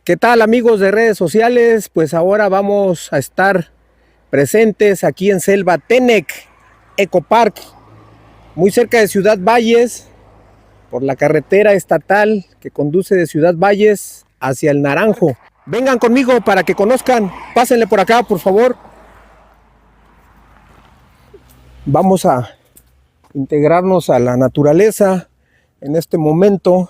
¿Qué tal, amigos de redes sociales? Pues ahora vamos a estar presentes aquí en Selva Tenec Eco Park, muy cerca de Ciudad Valles, por la carretera estatal que conduce de Ciudad Valles hacia el Naranjo. Vengan conmigo para que conozcan, pásenle por acá, por favor. Vamos a integrarnos a la naturaleza en este momento.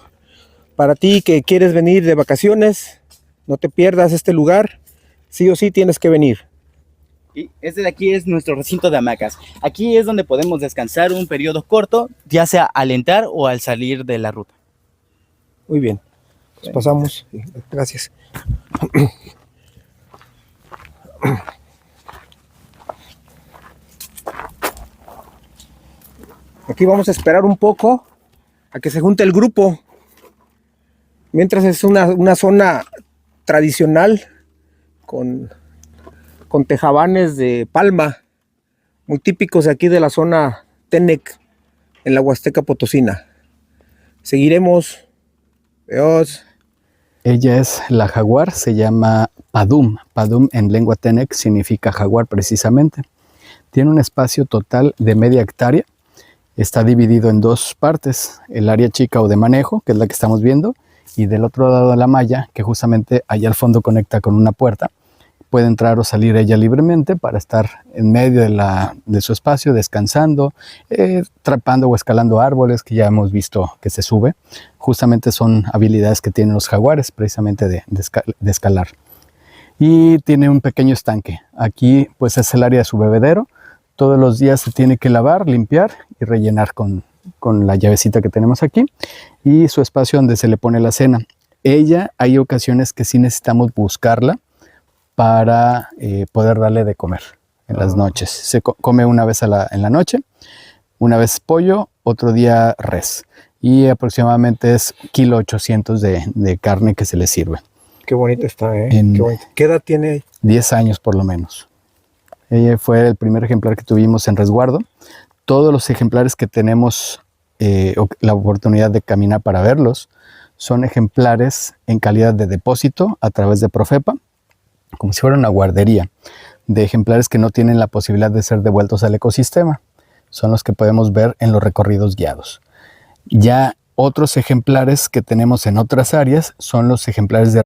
Para ti que quieres venir de vacaciones, no te pierdas este lugar, sí o sí tienes que venir. Y este de aquí es nuestro recinto de hamacas. Aquí es donde podemos descansar un periodo corto, ya sea al entrar o al salir de la ruta. Muy bien, pues pasamos. Gracias. Aquí vamos a esperar un poco a que se junte el grupo. Mientras es una zona tradicional con tejabanes de palma, muy típicos de aquí de la zona Tenec, en la Huasteca Potosina. Seguiremos. Adiós. Ella es la jaguar, se llama Padum. Padum en lengua Tenec significa jaguar precisamente. Tiene un espacio total de media hectárea. Está dividido en dos partes, el área chica o de manejo, que es la que estamos viendo, y del otro lado de la malla, que justamente allá al fondo conecta con una puerta. Puede entrar o salir ella libremente para estar en medio de su espacio, descansando, trepando o escalando árboles que ya hemos visto que se sube. Justamente son habilidades que tienen los jaguares, precisamente de escalar. Y tiene un pequeño estanque. Aquí pues es el área de su bebedero. Todos los días se tiene que lavar, limpiar y rellenar con la llavecita que tenemos aquí. Y su espacio donde se le pone la cena. Ella, hay ocasiones que sí necesitamos buscarla para poder darle de comer en las noches. Se come una vez en la noche, una vez pollo, otro día res. Y aproximadamente es 1,800 kg de carne que se le sirve. Qué bonita está, ¿eh? Qué bonita. ¿Qué edad tiene? 10 años por lo menos. Ella fue el primer ejemplar que tuvimos en resguardo. Todos los ejemplares que tenemos la oportunidad de caminar para verlos son ejemplares en calidad de depósito a través de Profepa, como si fuera una guardería de ejemplares que no tienen la posibilidad de ser devueltos al ecosistema. Son los que podemos ver en los recorridos guiados. Ya otros ejemplares que tenemos en otras áreas son los ejemplares de